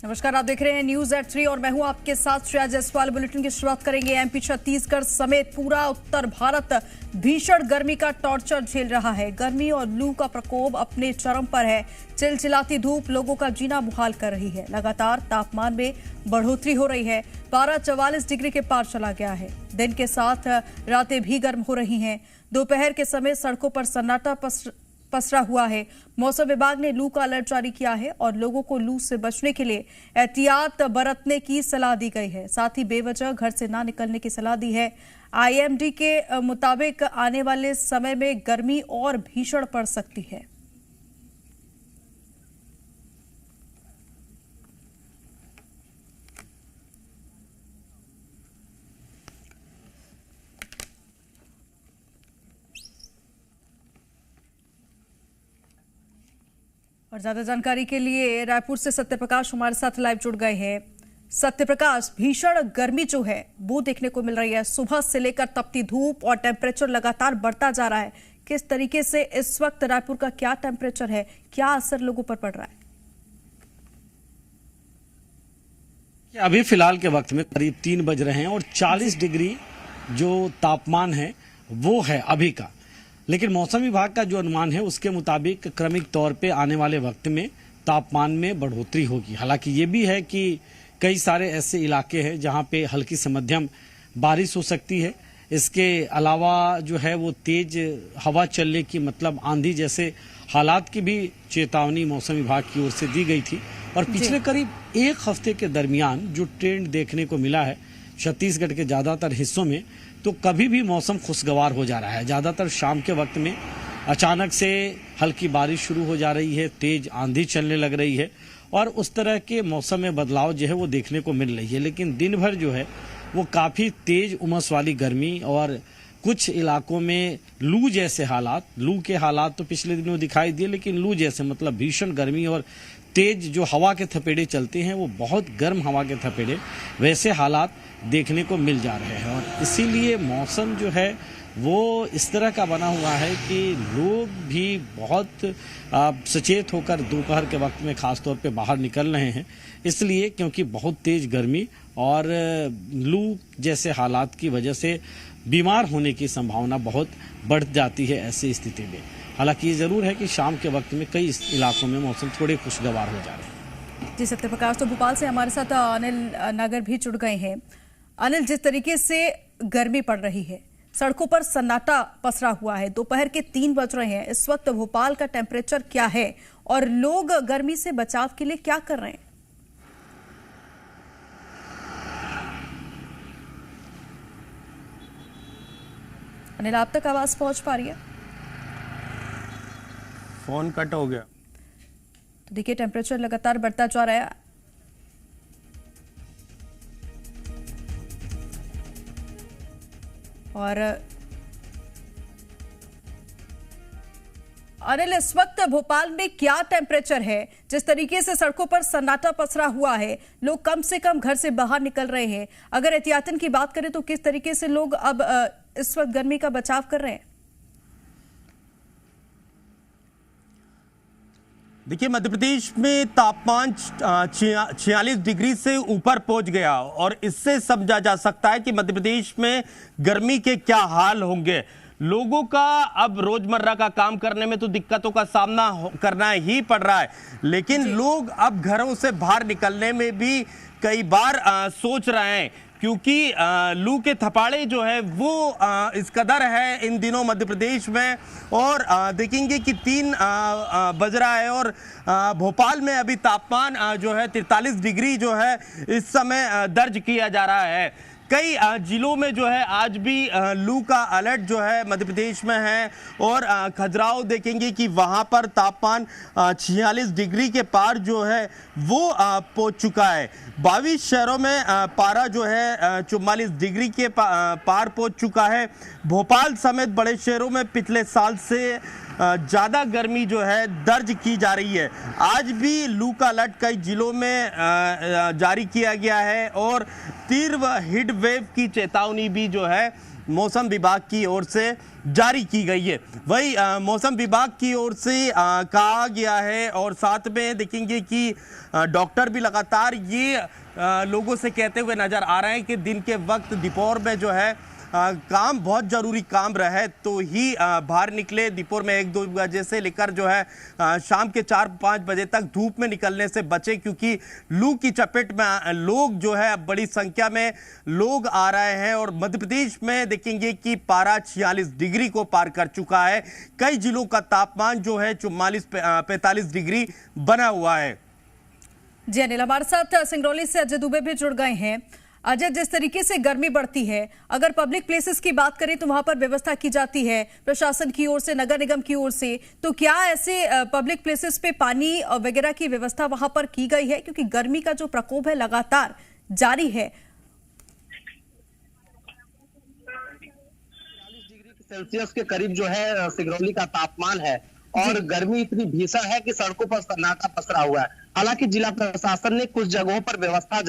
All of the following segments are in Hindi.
नमस्कार, आप देख रहे हैं न्यूज एट 3 और मैं हूं आपके साथ श्रेया जायसवाल। बुलेटिन की शुरुआत करेंगे। एमपी छत्तीसगढ़ समेत पूरा उत्तर भारत भीषण गर्मी का टॉर्चर झेल रहा है। गर्मी और लू का प्रकोप अपने चरम पर है। चिलचिलाती धूप लोगों का जीना मुहाल कर रही है। लगातार तापमान में बढ़ोतरी हो रही है। पारा 44 डिग्री के पार चला गया है। दिन के साथ रातें भी गर्म हो रही हैं। दोपहर के समय सड़कों पर सन्नाटा पसरा हुआ है। मौसम विभाग ने लू का अलर्ट जारी किया है और लोगों को लू से बचने के लिए एहतियात बरतने की सलाह दी गई है। साथ ही बेवजह घर से ना निकलने की सलाह दी है। आईएमडी के मुताबिक आने वाले समय में गर्मी और भीषण पड़ सकती है। और ज्यादा जानकारी के लिए रायपुर से सत्यप्रकाश हमारे साथ लाइव जुड़ गए हैं। सत्यप्रकाश, भीषण गर्मी जो है वो देखने को मिल रही है। सुबह से लेकर तपती धूप और टेम्परेचर लगातार बढ़ता जा रहा है। किस तरीके से इस वक्त रायपुर का क्या टेम्परेचर है, क्या असर लोगों पर पड़ रहा है? अभी फिलहाल के वक्त में करीब 3 बज रहे हैं और 40 डिग्री जो तापमान है वो है अभी का। लेकिन मौसम विभाग का जो अनुमान है उसके मुताबिक क्रमिक तौर पे आने वाले वक्त में तापमान में बढ़ोतरी होगी। हालांकि ये भी है कि कई सारे ऐसे इलाके हैं जहां पे हल्की से मध्यम बारिश हो सकती है। इसके अलावा जो है वो तेज हवा चलने की मतलब आंधी जैसे हालात की भी चेतावनी मौसम विभाग की ओर से दी गई थी। और पिछले करीब एक हफ्ते के दरमियान जो ट्रेंड देखने को मिला है छत्तीसगढ़ के ज्यादातर हिस्सों में, तो कभी भी मौसम खुशगवार हो जा रहा है। ज्यादातर शाम के वक्त में अचानक से हल्की बारिश शुरू हो जा रही है, तेज आंधी चलने लग रही है और उस तरह के मौसम में बदलाव जो है वो देखने को मिल रही है। लेकिन दिन भर जो है वो काफी तेज उमस वाली गर्मी और कुछ इलाकों में लू जैसे हालात, लू के हालात तो पिछले दिनों दिखाई दिए, लेकिन लू जैसे मतलब भीषण गर्मी और तेज जो हवा के थपेड़े चलते हैं वो बहुत गर्म हवा के थपेड़े, वैसे हालात देखने को मिल जा रहे हैं। और इसीलिए मौसम जो है वो इस तरह का बना हुआ है कि लोग भी बहुत सचेत होकर दोपहर के वक्त में खास तौर पे बाहर निकल रहे हैं, इसलिए क्योंकि बहुत तेज गर्मी और लू जैसे हालात की वजह से बीमार होने की संभावना बहुत बढ़ जाती है ऐसी स्थिति में। हालांकि ये जरूर है कि शाम के वक्त में कई इलाकों में मौसम थोड़े खुशगवार हो जा रहे हैं। जी सत्यप्रकाश, तो भोपाल से हमारे साथ अनिल नागर भी जुड़ गए हैं। अनिल, जिस तरीके से गर्मी पड़ रही है, सड़कों पर सन्नाटा पसरा हुआ है, दोपहर के 3 बज रहे हैं, इस वक्त भोपाल का टेम्परेचर क्या है और लोग गर्मी से बचाव के लिए क्या कर रहे हैं? अनिल, आप तक आवाज पहुंच पा रही है? फोन कट हो गया। तो देखिए, टेम्परेचर लगातार बढ़ता जा रहा है। और अनिल, इस वक्त भोपाल में क्या टेम्परेचर है? जिस तरीके से सड़कों पर सन्नाटा पसरा हुआ है, लोग कम से कम घर से बाहर निकल रहे हैं। अगर एहतियातन की बात करें तो किस तरीके से लोग अब इस वक्त गर्मी का बचाव कर रहे हैं? देखिए, मध्य प्रदेश में तापमान 46 डिग्री से ऊपर पहुंच गया और इससे समझा जा सकता है कि मध्य प्रदेश में गर्मी के क्या हाल होंगे। लोगों का अब रोजमर्रा का काम करने में तो दिक्कतों का सामना करना ही पड़ रहा है, लेकिन लोग अब घरों से बाहर निकलने में भी कई बार सोच रहे हैं, क्योंकि लू के थपाड़े जो है वो इस कदर है इन दिनों मध्य प्रदेश में। और देखेंगे कि 3 बज रहा है और भोपाल में अभी तापमान जो है 43 डिग्री जो है इस समय दर्ज किया जा रहा है। कई जिलों में जो है आज भी लू का अलर्ट जो है मध्य प्रदेश में है और खजुराहो देखेंगे कि वहां पर तापमान 46 डिग्री के पार जो है वो पहुंच चुका है। 22 शहरों में पारा जो है 44 डिग्री के पार पहुंच चुका है। भोपाल समेत बड़े शहरों में पिछले साल से ज़्यादा गर्मी जो है दर्ज की जा रही है। आज भी लू का अलर्ट कई जिलों में जारी किया गया है और तीव्र हीट वेव की चेतावनी भी जो है मौसम विभाग की ओर से जारी की गई है। वही मौसम विभाग की ओर से कहा गया है और साथ में देखेंगे कि डॉक्टर भी लगातार ये लोगों से कहते हुए नजर आ रहे हैं कि दिन के वक्त दोपहर में जो है काम बहुत ज़रूरी काम रहे तो ही बाहर निकले। दोपहर में 1-2 बजे से लेकर जो है शाम के 4-5 बजे तक धूप में निकलने से बचे, क्योंकि लू की चपेट में लोग जो है बड़ी संख्या में लोग आ रहे हैं। और मध्य प्रदेश में देखेंगे कि पारा 46 डिग्री को पार कर चुका है। कई जिलों का तापमान जो है 44-45 डिग्री बना हुआ है। जी अनिल, हमारे साथ सिंगरौली से अजय दुबे भी जुड़ गए हैं। अजय, जिस तरीके से गर्मी बढ़ती है, अगर पब्लिक प्लेसेस की बात करें तो वहां पर व्यवस्था की जाती है प्रशासन की ओर से, नगर निगम की ओर से, तो क्या ऐसे पब्लिक प्लेसेस पे पानी वगैरह की व्यवस्था वहां पर की गई है? क्योंकि गर्मी का जो प्रकोप है लगातार जारी है। 40 डिग्री सेल्सियस के करीब जो है सिंगरौली का तापमान है और गर्मी इतनी भीषण है कि सड़कों पर सन्नाटा पसरा हुआ है। हालांकि जिला प्रशासन ने कुछ जगहों पर व्यवस्था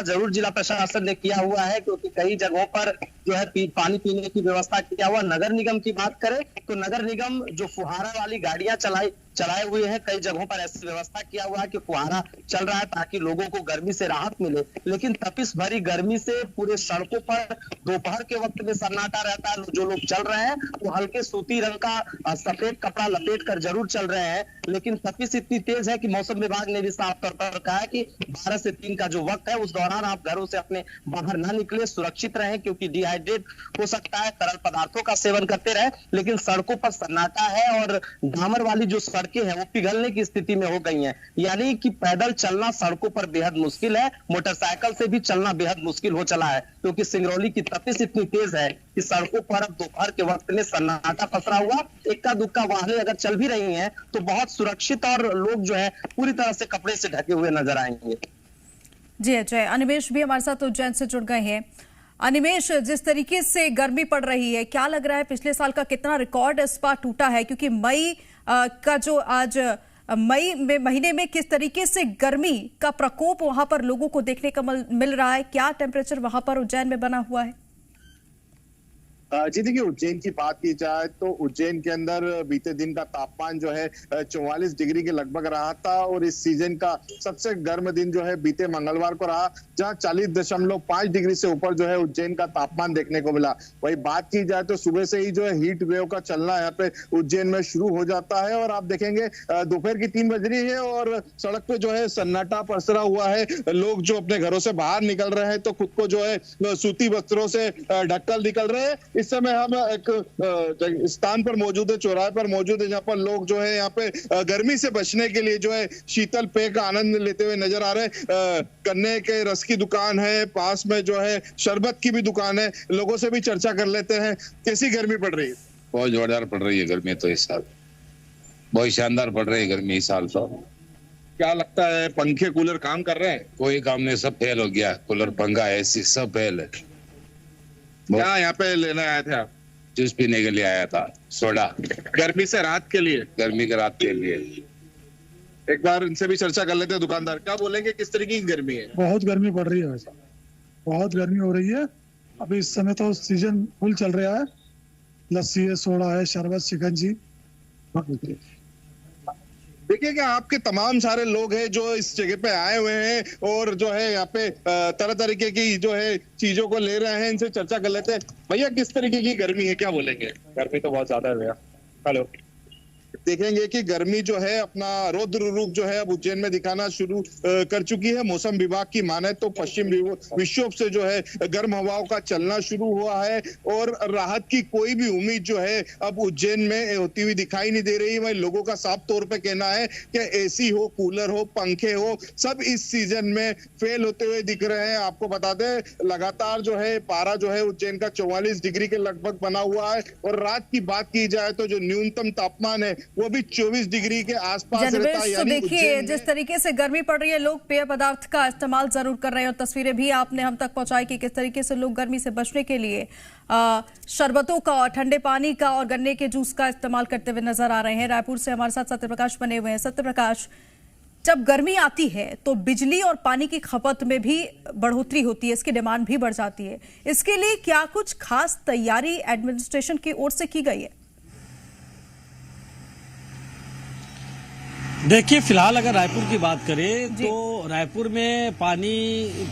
जरूर जिला प्रशासन ने किया हुआ है, क्योंकि कई जगहों पर जो है पानी पीने की व्यवस्था किया हुआ। नगर निगम की बात करें तो नगर निगम जो फुहारा वाली गाड़ियां चलाए हुए हैं, कई जगहों पर ऐसी व्यवस्था किया हुआ है कि फुहारा चल रहा है ताकि लोगों को गर्मी से राहत मिले। लेकिन तपिश भरी गर्मी से पूरे सड़कों पर दोपहर के वक्त में सन्नाटा रहता है। जो लोग चल रहे हैं वो हल्के सूती रंग का सफेद कपड़ा लपेट कर जरूर चल रहे हैं, लेकिन तपिश इतनी तेज है कि मौसम विभाग ने भी साफ तौर पर कहा है कि 12 से 3 का जो वक्त है उस दौरान आप घरों से अपने बाहर ना निकले, सुरक्षित रहें, क्योंकि डिहाइड्रेट हो सकता है, तरल पदार्थों का सेवन करते रहे। लेकिन सड़कों पर सन्नाटा है और डामर वाली जो सड़कें हैं वो पिघलने की स्थिति में हो गई हैं, यानी कि पैदल चलना सड़कों पर बेहद मुश्किल है। मोटरसाइकिल से भी चलना बेहद मुश्किल हो चला है, क्योंकि सिंगरौली की तपिश इतनी तेज है कि सड़कों पर अब दोपहर के वक्त में सन्नाटा पसरा हुआ। इक्का दुक्का वाहनें अगर चल भी रही हैं तो बहुत सुरक्षित और लोग जो है पूरी तरह से कपड़े से ढके हुए नजर आएंगे। जी अजय, अनिमेश भी हमारे साथ उज्जैन से जुड़ गए हैं। अनिमेश, जिस तरीके से गर्मी पड़ रही है, क्या लग रहा है पिछले साल का कितना रिकॉर्ड इस बार टूटा है? क्योंकि मई का जो आज मई में महीने में किस तरीके से गर्मी का प्रकोप वहां पर लोगों को देखने का मिल रहा है, क्या टेम्परेचर वहां पर उज्जैन में बना हुआ है? जी देखिए, उज्जैन की बात की जाए तो उज्जैन के अंदर बीते दिन का तापमान जो है 44 डिग्री के लगभग रहा था और इस सीजन का सबसे गर्म दिन जो है बीते मंगलवार को रहा, जहां 40.5 डिग्री से ऊपर जो है उज्जैन का तापमान देखने को मिला। वही बात की जाए तो सुबह से ही जो है हीट वेव का चलना यहाँ पे उज्जैन में शुरू हो जाता है और आप देखेंगे दोपहर की 3 बज रही है और सड़क पे जो है सन्नाटा पसरा हुआ है। लोग जो अपने घरों से बाहर निकल रहे हैं तो खुद को जो है सूती वस्त्रों से ढककर निकल रहे हैं। इस समय हम एक स्थान पर मौजूद है, चौराहे पर मौजूद है, जहाँ पर लोग जो है यहाँ पे गर्मी से बचने के लिए जो है शीतल पेय का आनंद लेते हुए नजर आ रहे हैं। गन्ने के रस की दुकान है, पास में जो है शरबत की भी दुकान है। लोगों से भी चर्चा कर लेते हैं, कैसी गर्मी पड़ रही है? बहुत जोरदार पड़ रही है गर्मी तो इस साल, बहुत शानदार पड़ रही है गर्मी इस साल तो। क्या लगता है पंखे कूलर काम कर रहे हैं? कोई काम नहीं, सब फेल हो गया। कूलर, पंखा, एसी सब फेल है। क्या यहाँ पे लेने आए थे आप? जूस पीने के लिए आया था, सोडा। गर्मी से राहत के लिए? गर्मी के रात के लिए। एक बार इनसे भी चर्चा कर लेते हैं। दुकानदार क्या बोलेंगे, किस तरीके की गर्मी है? बहुत गर्मी पड़ रही है, वैसा बहुत गर्मी हो रही है। अभी इस समय तो सीजन फुल चल रहा है, लस्सी है, सोडा है, शरबत, शिकंजी। देखिए कि आपके तमाम सारे लोग हैं जो इस जगह पे आए हुए हैं और जो है यहाँ पे तरह तरीके की जो है चीजों को ले रहे हैं। इनसे चर्चा कर लेते हैं। भैया, किस तरीके की गर्मी है, क्या बोलेंगे? गर्मी तो बहुत ज्यादा है भैया। हेलो, देखेंगे कि गर्मी जो है अपना रौद्र रूप जो है अब उज्जैन में दिखाना शुरू कर चुकी है। मौसम विभाग की माने तो पश्चिम विक्षोभ से जो है गर्म हवाओं का चलना शुरू हुआ है और राहत की कोई भी उम्मीद जो है अब उज्जैन में होती हुई दिखाई नहीं दे रही। वही लोगों का साफ तौर पे कहना है कि एसी हो, कूलर हो, पंखे हो, सब इस सीजन में फेल होते हुए दिख रहे हैं। आपको बता दें लगातार जो है पारा जो है उज्जैन का 44 डिग्री के लगभग बना हुआ है और रात की बात की जाए तो जो न्यूनतम तापमान है वो भी 24 डिग्री के आसपास रहता है। जनवेश, तो देखिए जिस तरीके से गर्मी पड़ रही है, लोग पेय पदार्थ का इस्तेमाल जरूर कर रहे हैं और तस्वीरें भी आपने हम तक पहुंचाई कि किस तरीके से लोग गर्मी से बचने के लिए शरबतों का और ठंडे पानी का और गन्ने के जूस का इस्तेमाल करते हुए नजर आ रहे हैं। रायपुर से हमारे साथ सत्यप्रकाश बने हुए हैं। सत्यप्रकाश, जब गर्मी आती है तो बिजली और पानी की खपत में भी बढ़ोतरी होती है, इसकी डिमांड भी बढ़ जाती है। इसके लिए क्या कुछ खास तैयारी एडमिनिस्ट्रेशन की ओर से की गई है? देखिए, फिलहाल अगर रायपुर की बात करें तो रायपुर में पानी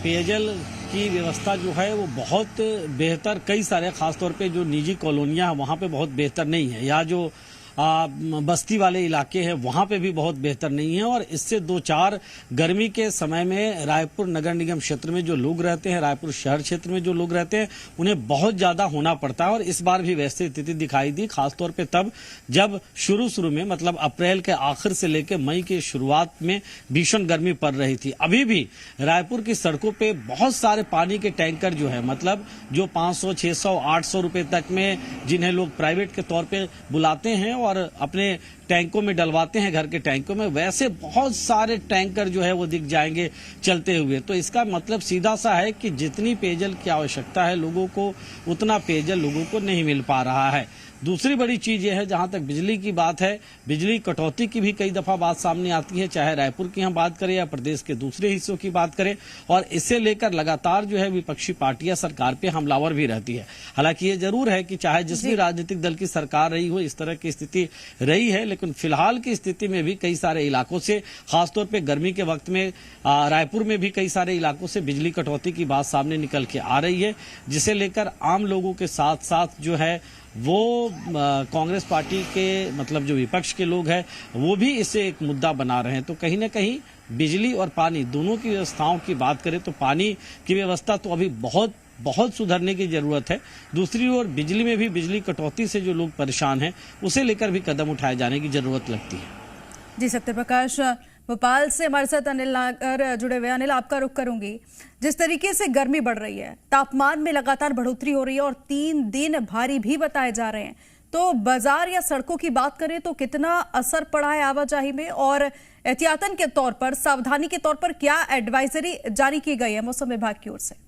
पेयजल की व्यवस्था जो है वो बहुत बेहतर, कई सारे खासतौर पे जो निजी कॉलोनियां हैं वहां पे बहुत बेहतर नहीं है, या जो बस्ती वाले इलाके हैं वहां पे भी बहुत बेहतर नहीं है। और इससे 2-4 गर्मी के समय में रायपुर नगर निगम क्षेत्र में जो लोग रहते हैं, रायपुर शहर क्षेत्र में जो लोग रहते हैं, उन्हें बहुत ज्यादा होना पड़ता है। और इस बार भी वैसी स्थिति दिखाई दी, खासतौर पे तब जब शुरू में मतलब अप्रैल के आखिर से लेकर मई की शुरुआत में भीषण गर्मी पड़ रही थी। अभी भी रायपुर की सड़कों पे बहुत सारे पानी के टैंकर जो है, मतलब जो 500, 600, 800 रुपए तक में जिन्हें लोग प्राइवेट के तौर पे बुलाते हैं और अपने टैंकों में डलवाते हैं, घर के टैंकों में, वैसे बहुत सारे टैंकर जो है वो दिख जाएंगे चलते हुए। तो इसका मतलब सीधा सा है कि जितनी पेयजल की आवश्यकता है लोगों को, उतना पेयजल लोगों को नहीं मिल पा रहा है। दूसरी बड़ी चीज यह है, जहां तक बिजली की बात है, बिजली कटौती की भी कई दफा बात सामने आती है, चाहे रायपुर की हम बात करें या प्रदेश के दूसरे हिस्सों की बात करें। और इसे लेकर लगातार जो है विपक्षी पार्टियां सरकार पे हमलावर भी रहती है। हालांकि ये जरूर है कि चाहे जिस भी राजनीतिक दल की सरकार रही हो, इस तरह की स्थिति रही है, लेकिन फिलहाल की स्थिति में भी कई सारे इलाकों से, खासतौर पर गर्मी के वक्त में रायपुर में भी कई सारे इलाकों से बिजली कटौती की बात सामने निकल के आ रही है, जिसे लेकर आम लोगों के साथ साथ जो है वो कांग्रेस पार्टी के मतलब जो विपक्ष के लोग हैं वो भी इसे एक मुद्दा बना रहे हैं। तो कहीं ना कहीं बिजली और पानी दोनों की व्यवस्थाओं की बात करें तो पानी की व्यवस्था तो अभी बहुत सुधरने की जरूरत है। दूसरी ओर बिजली में भी बिजली कटौती से जो लोग परेशान हैं उसे लेकर भी कदम उठाए जाने की जरूरत लगती है। जी सत्यप्रकाश, भोपाल से हमारे साथ अनिल नागर जुड़े हुए। अनिल, आपका रुख करूंगी। जिस तरीके से गर्मी बढ़ रही है, तापमान में लगातार बढ़ोतरी हो रही है और 3 दिन भारी भी बताए जा रहे हैं, तो बाजार या सड़कों की बात करें तो कितना असर पड़ा है आवाजाही में, और एहतियातन के तौर पर, सावधानी के तौर पर क्या एडवाइजरी जारी की गई है मौसम विभाग की ओर से?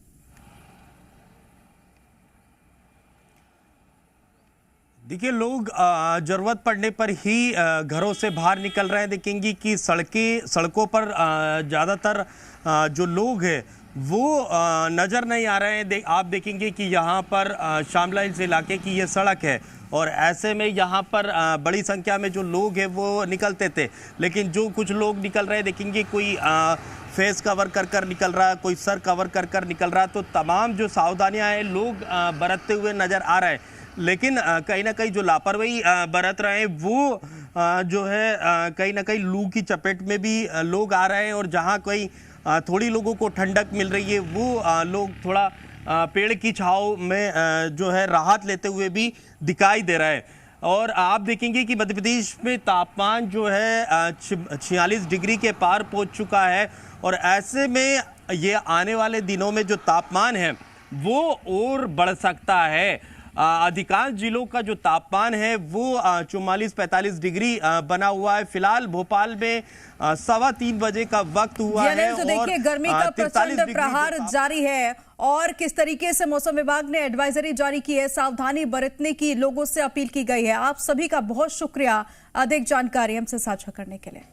देखिए, लोग जरूरत पड़ने पर ही घरों से बाहर निकल रहे हैं। देखेंगे कि सड़कों पर ज़्यादातर जो लोग हैं वो नज़र नहीं आ रहे हैं। आप देखेंगे कि यहाँ पर शामला हिल्स इलाके की ये सड़क है और ऐसे में यहाँ पर बड़ी संख्या में जो लोग हैं वो निकलते थे, लेकिन जो कुछ लोग निकल रहे हैं, देखेंगे कोई फेस कवर कर निकल रहा है, कोई सर कवर कर निकल रहा है। तो तमाम जो सावधानियाँ हैं लोग बरतते हुए नज़र आ रहे हैं, लेकिन कहीं ना कहीं जो लापरवाही बरत रहे हैं वो जो है कहीं ना कहीं लू की चपेट में भी लोग आ रहे हैं। और जहां कोई थोड़ी लोगों को ठंडक मिल रही है वो लोग थोड़ा पेड़ की छांव में जो है राहत लेते हुए भी दिखाई दे रहा है। और आप देखेंगे कि मध्य प्रदेश में तापमान जो है 46 डिग्री के पार पहुंच चुका है, और ऐसे में ये आने वाले दिनों में जो तापमान है वो और बढ़ सकता है। अधिकांश जिलों का जो तापमान है वो 44-45 डिग्री बना हुआ है। फिलहाल भोपाल में 3:15 बजे का वक्त हुआ है। तो देखिए, गर्मी का प्रचंड प्रहार जारी है और किस तरीके से मौसम विभाग ने एडवाइजरी जारी की है, सावधानी बरतने की लोगों से अपील की गई है। आप सभी का बहुत शुक्रिया अधिक जानकारी हमसे साझा करने के लिए।